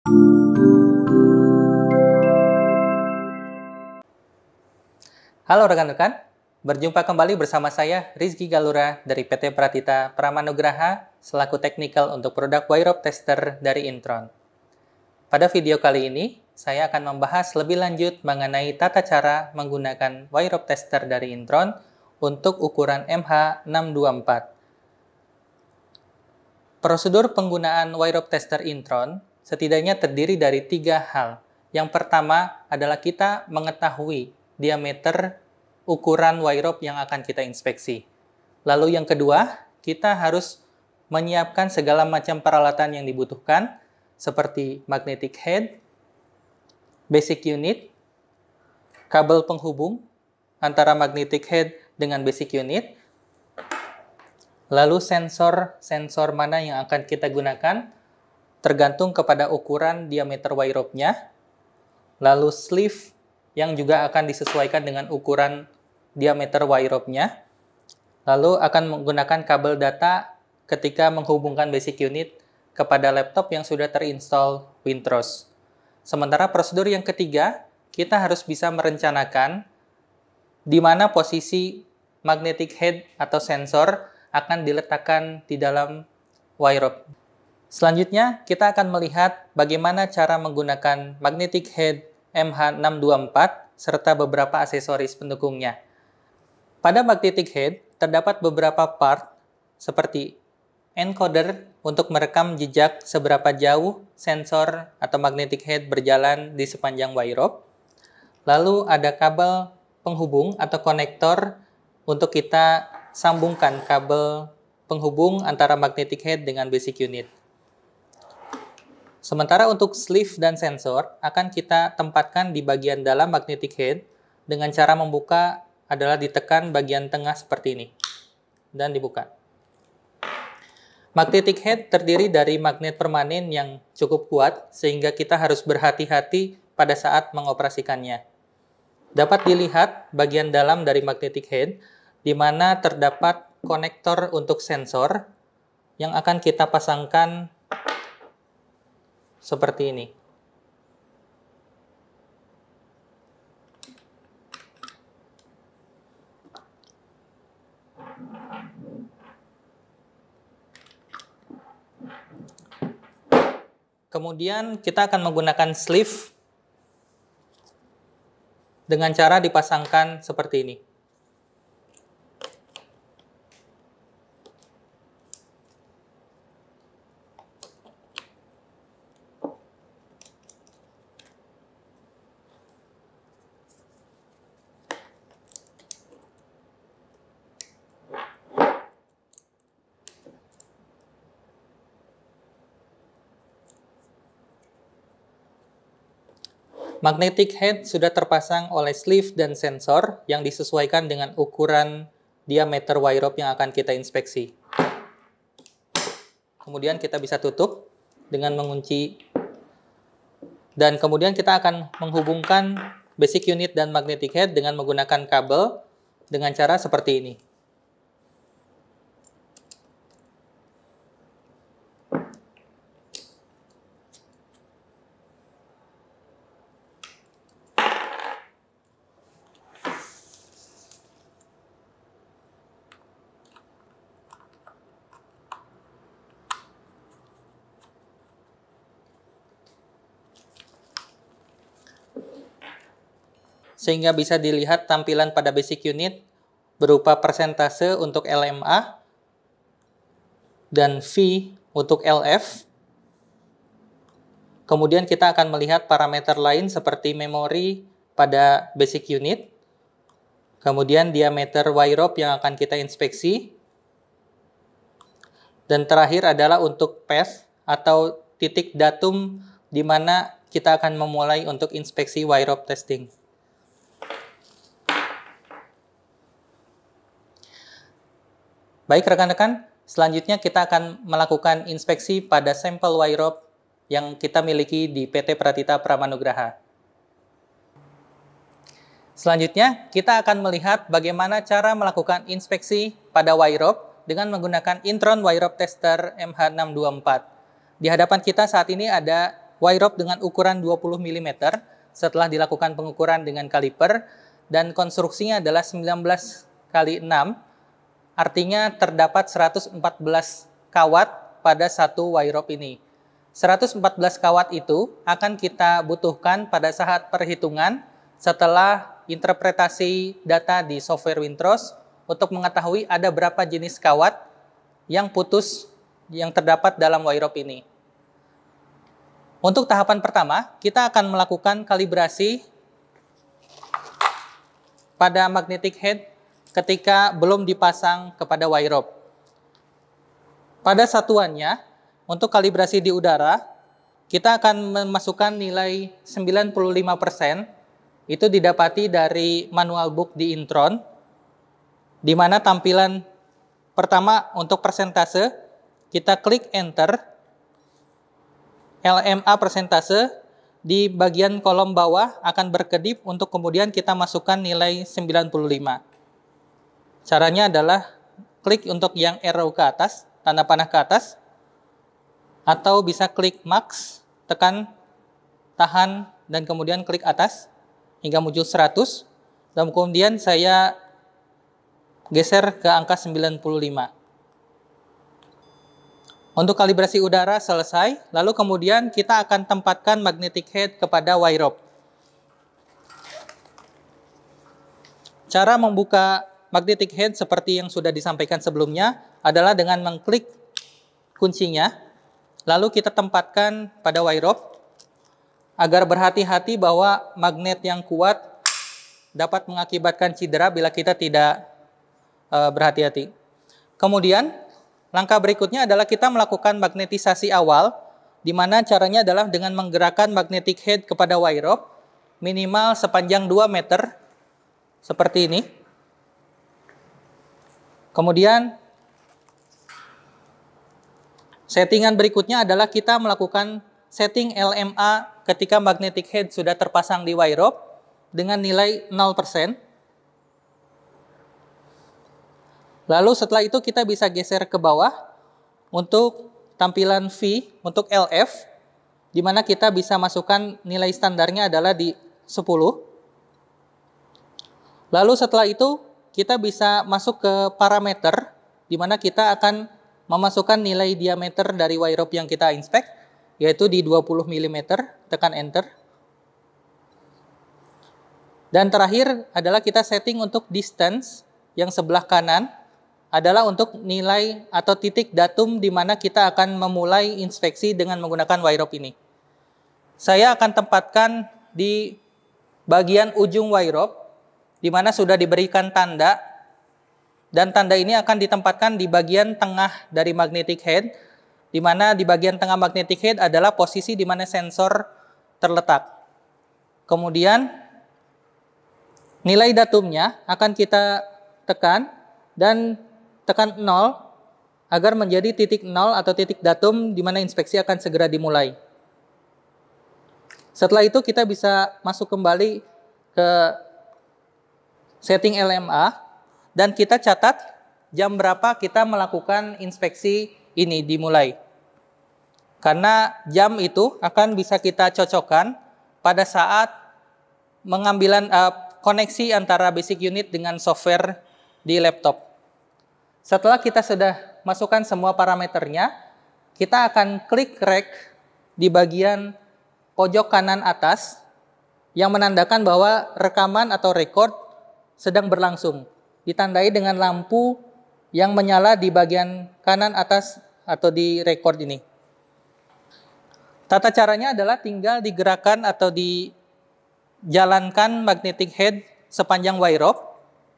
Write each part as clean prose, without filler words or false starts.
Halo rekan-rekan, berjumpa kembali bersama saya Rizky Galura dari PT Pratita Pramanugraha selaku Technical untuk produk Wire Rope Tester dari Intron. Pada video kali ini, saya akan membahas lebih lanjut mengenai tata cara menggunakan Wire Rope Tester dari Intron untuk ukuran MH624. Prosedur penggunaan Wire Rope Tester Intron setidaknya terdiri dari 3 hal. Yang pertama adalah kita mengetahui diameter ukuran wire rope yang akan kita inspeksi. Lalu yang kedua, kita harus menyiapkan segala macam peralatan yang dibutuhkan seperti magnetic head, basic unit, kabel penghubung antara magnetic head dengan basic unit, lalu sensor mana yang akan kita gunakan tergantung kepada ukuran diameter wire rope-nya, lalu sleeve yang juga akan disesuaikan dengan ukuran diameter wire rope-nya, lalu akan menggunakan kabel data ketika menghubungkan basic unit kepada laptop yang sudah terinstall Windows. Sementara prosedur yang ketiga, kita harus bisa merencanakan di mana posisi magnetic head atau sensor akan diletakkan di dalam wire rope. Selanjutnya, kita akan melihat bagaimana cara menggunakan magnetic head MH624 serta beberapa aksesoris pendukungnya. Pada magnetic head, terdapat beberapa part seperti encoder untuk merekam jejak seberapa jauh sensor atau magnetic head berjalan di sepanjang wire rope. Lalu ada kabel penghubung atau konektor untuk kita sambungkan kabel penghubung antara magnetic head dengan basic unit. Sementara untuk sleeve dan sensor akan kita tempatkan di bagian dalam magnetic head dengan cara membuka adalah ditekan bagian tengah seperti ini dan dibuka. Magnetic head terdiri dari magnet permanen yang cukup kuat sehingga kita harus berhati-hati pada saat mengoperasikannya. Dapat dilihat bagian dalam dari magnetic head di mana terdapat konektor untuk sensor yang akan kita pasangkan seperti ini. Kemudian kita akan menggunakan sleeve dengan cara dipasangkan seperti ini. Magnetic head sudah terpasang oleh sleeve dan sensor yang disesuaikan dengan ukuran diameter wire rope yang akan kita inspeksi. Kemudian kita bisa tutup dengan mengunci. Dan kemudian kita akan menghubungkan basic unit dan magnetic head dengan menggunakan kabel dengan cara seperti ini. Sehingga bisa dilihat tampilan pada basic unit berupa persentase untuk LMA dan V untuk LF. Kemudian kita akan melihat parameter lain seperti memori pada basic unit, kemudian diameter wire rope yang akan kita inspeksi, dan terakhir adalah untuk path atau titik datum di mana kita akan memulai untuk inspeksi wire rope testing. Baik rekan-rekan, selanjutnya kita akan melakukan inspeksi pada sampel wire rope yang kita miliki di PT Pratita Pramanugraha. Selanjutnya, kita akan melihat bagaimana cara melakukan inspeksi pada wire rope dengan menggunakan Intron Wire Rope Tester MH624. Di hadapan kita saat ini ada wire rope dengan ukuran 20 mm setelah dilakukan pengukuran dengan kaliper, dan konstruksinya adalah 19 kali 6, artinya terdapat 114 kawat pada satu wire rope ini. 114 kawat itu akan kita butuhkan pada saat perhitungan setelah interpretasi data di software Wintrows untuk mengetahui ada berapa jenis kawat yang putus yang terdapat dalam wire rope ini. Untuk tahapan pertama, kita akan melakukan kalibrasi pada magnetic head ketika belum dipasang kepada wire rope. Pada satuannya, untuk kalibrasi di udara, kita akan memasukkan nilai 95%, itu didapati dari manual book di Intron, di mana tampilan pertama untuk persentase, kita klik enter, LMA persentase, di bagian kolom bawah akan berkedip untuk kemudian kita masukkan nilai 95. Caranya adalah klik untuk yang arrow ke atas, tanda panah ke atas, atau bisa klik max, tekan, tahan, dan kemudian klik atas hingga muncul 100, dan kemudian saya geser ke angka 95. Untuk kalibrasi udara selesai, lalu kemudian kita akan tempatkan magnetic head kepada wire rope. Cara membuka magnetic head seperti yang sudah disampaikan sebelumnya adalah dengan mengklik kuncinya, lalu kita tempatkan pada wire rope agar berhati-hati bahwa magnet yang kuat dapat mengakibatkan cedera bila kita tidak berhati-hati. Kemudian langkah berikutnya adalah kita melakukan magnetisasi awal, di mana caranya adalah dengan menggerakkan magnetic head kepada wire rope minimal sepanjang 2 meter seperti ini. Kemudian settingan berikutnya adalah kita melakukan setting LMA ketika magnetic head sudah terpasang di wire rope dengan nilai 0%. Lalu setelah itu kita bisa geser ke bawah untuk tampilan V untuk LF, di mana kita bisa masukkan nilai standarnya adalah di 10. Lalu setelah itu kita bisa masuk ke parameter, di mana kita akan memasukkan nilai diameter dari wire rope yang kita inspek, yaitu di 20 mm, tekan enter. Dan terakhir adalah kita setting untuk distance, yang sebelah kanan adalah untuk nilai atau titik datum di mana kita akan memulai inspeksi dengan menggunakan wire rope ini. Saya akan tempatkan di bagian ujung wire rope, di mana sudah diberikan tanda, dan tanda ini akan ditempatkan di bagian tengah dari magnetic head, di mana di bagian tengah magnetic head adalah posisi di mana sensor terletak. Kemudian nilai datumnya akan kita tekan dan tekan 0 agar menjadi titik 0 atau titik datum di mana inspeksi akan segera dimulai. Setelah itu kita bisa masuk kembali ke setting LMA dan kita catat jam berapa kita melakukan inspeksi ini dimulai. Karena jam itu akan bisa kita cocokkan pada saat mengambilan koneksi antara basic unit dengan software di laptop. Setelah kita sudah masukkan semua parameternya, kita akan klik rec di bagian pojok kanan atas yang menandakan bahwa rekaman atau record sedang berlangsung, ditandai dengan lampu yang menyala di bagian kanan atas atau di record ini. Tata caranya adalah tinggal digerakkan atau dijalankan magnetic head sepanjang wire rope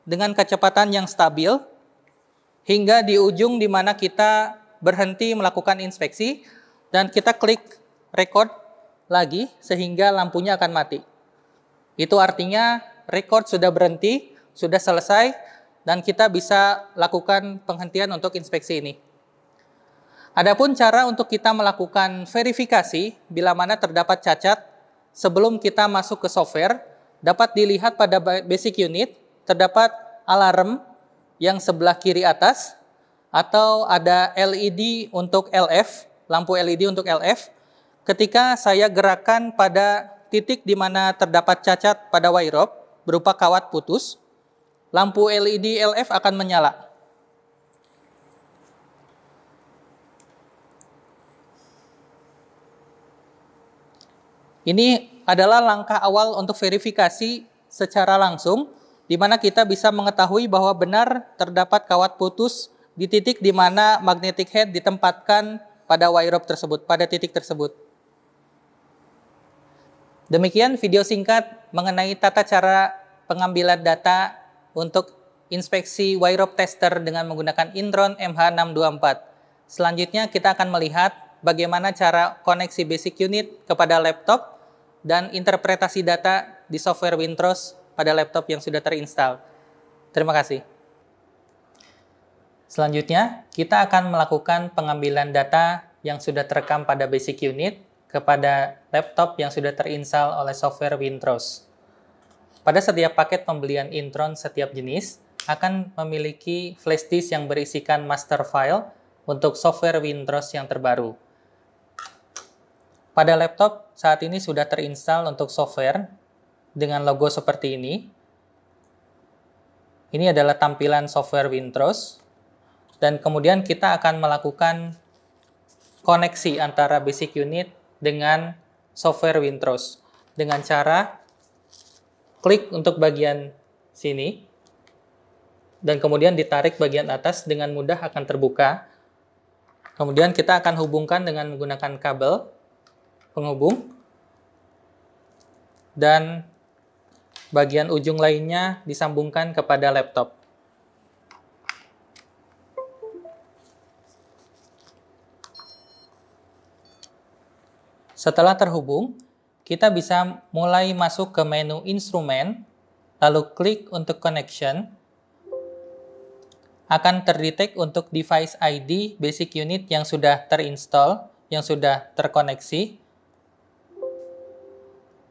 dengan kecepatan yang stabil hingga di ujung di mana kita berhenti melakukan inspeksi dan kita klik record lagi sehingga lampunya akan mati. Itu artinya record sudah berhenti, sudah selesai, dan kita bisa lakukan penghentian untuk inspeksi ini. Adapun cara untuk kita melakukan verifikasi bila mana terdapat cacat sebelum kita masuk ke software, dapat dilihat pada basic unit, terdapat alarm yang sebelah kiri atas, atau ada LED untuk LF, lampu LED untuk LF. ketika saya gerakkan pada titik di mana terdapat cacat pada wire rope berupa kawat putus, lampu LED LF akan menyala. Ini adalah langkah awal untuk verifikasi secara langsung, di mana kita bisa mengetahui bahwa benar terdapat kawat putus di titik di mana magnetic head ditempatkan pada wire rope tersebut, pada titik tersebut. Demikian video singkat mengenai tata cara pengambilan data untuk inspeksi wire rope tester dengan menggunakan Intron MH624. Selanjutnya kita akan melihat bagaimana cara koneksi basic unit kepada laptop dan interpretasi data di software Wintrows pada laptop yang sudah terinstall. Terima kasih. Selanjutnya, kita akan melakukan pengambilan data yang sudah terekam pada basic unit kepada laptop yang sudah terinstall oleh software Wintrows. Pada setiap paket pembelian Intron setiap jenis akan memiliki flash disk yang berisikan master file untuk software Wintrows yang terbaru. Pada laptop saat ini sudah terinstall untuk software dengan logo seperti ini. Ini adalah tampilan software Wintrows. Dan kemudian kita akan melakukan koneksi antara basic unit dengan software Wintrows dengan cara klik untuk bagian sini dan kemudian ditarik bagian atas, dengan mudah akan terbuka. Kemudian kita akan hubungkan dengan menggunakan kabel penghubung dan bagian ujung lainnya disambungkan kepada laptop. Setelah terhubung, kita bisa mulai masuk ke menu instrumen, lalu klik untuk connection. Akan terdetek untuk device ID basic unit yang sudah terinstall, yang sudah terkoneksi.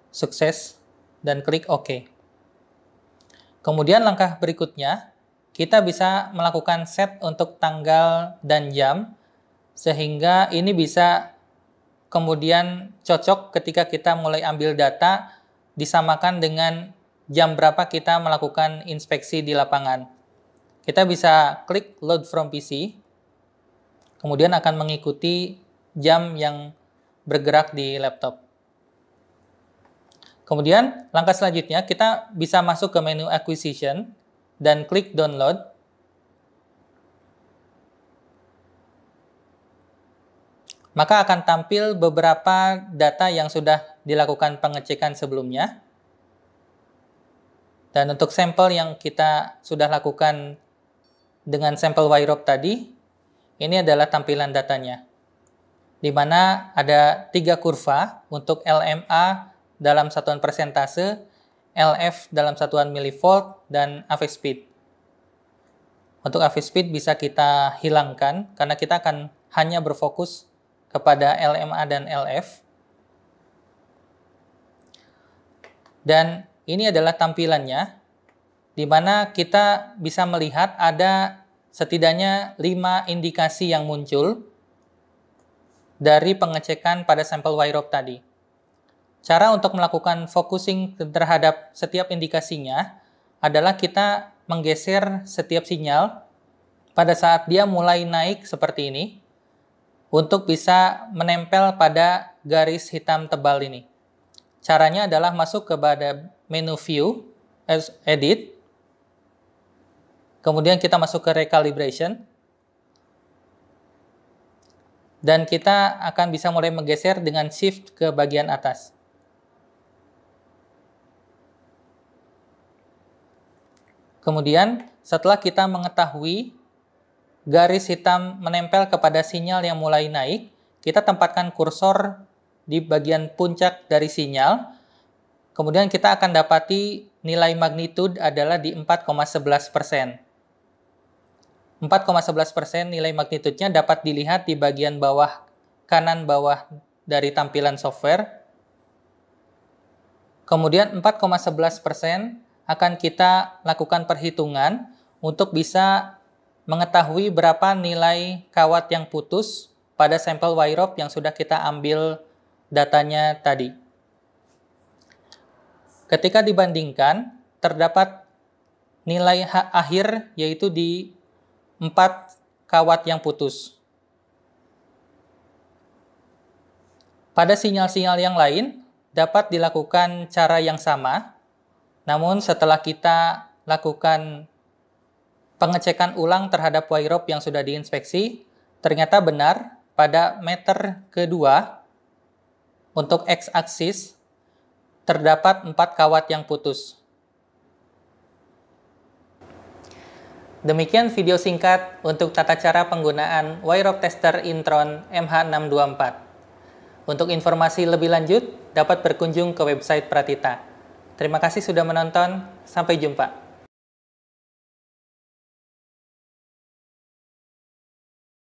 Sukses dan klik OK. Kemudian langkah berikutnya, kita bisa melakukan set untuk tanggal dan jam, sehingga ini bisa kemudian cocok ketika kita mulai ambil data, disamakan dengan jam berapa kita melakukan inspeksi di lapangan. Kita bisa klik load from PC, kemudian akan mengikuti jam yang bergerak di laptop. Kemudian langkah selanjutnya kita bisa masuk ke menu acquisition dan klik download. Maka akan tampil beberapa data yang sudah dilakukan pengecekan sebelumnya. Dan untuk sampel yang kita sudah lakukan dengan sampel wire rope tadi, ini adalah tampilan datanya. Di mana ada 3 kurva untuk LMA dalam satuan persentase, LF dalam satuan millivolt, dan AV speed. Untuk AV speed bisa kita hilangkan karena kita akan hanya berfokus kepada LMA dan LF. Dan ini adalah tampilannya, di mana kita bisa melihat ada setidaknya 5 indikasi yang muncul dari pengecekan pada sampel wire rope tadi. Cara untuk melakukan focusing terhadap setiap indikasinya adalah kita menggeser setiap sinyal pada saat dia mulai naik seperti ini untuk bisa menempel pada garis hitam tebal ini. Caranya adalah masuk kepada menu View, Edit, kemudian kita masuk ke Recalibration, dan kita akan bisa mulai menggeser dengan Shift ke bagian atas. Kemudian, setelah kita mengetahui garis hitam menempel kepada sinyal yang mulai naik, kita tempatkan kursor di bagian puncak dari sinyal. Kemudian kita akan dapati nilai magnitude adalah di 4,11%. 4,11% nilai magnitude-nya dapat dilihat di bagian bawah kanan bawah dari tampilan software. Kemudian 4,11% akan kita lakukan perhitungan untuk bisa mengetahui berapa nilai kawat yang putus pada sampel wire rope yang sudah kita ambil datanya tadi. Ketika dibandingkan, terdapat nilai akhir yaitu di 4 kawat yang putus. Pada sinyal-sinyal yang lain, dapat dilakukan cara yang sama, namun setelah kita lakukan pengecekan ulang terhadap wire rope yang sudah diinspeksi, ternyata benar pada meter kedua untuk x-aksis terdapat 4 kawat yang putus. Demikian video singkat untuk tata cara penggunaan wire rope tester Intron MH624. Untuk informasi lebih lanjut, dapat berkunjung ke website Pratita. Terima kasih sudah menonton, sampai jumpa.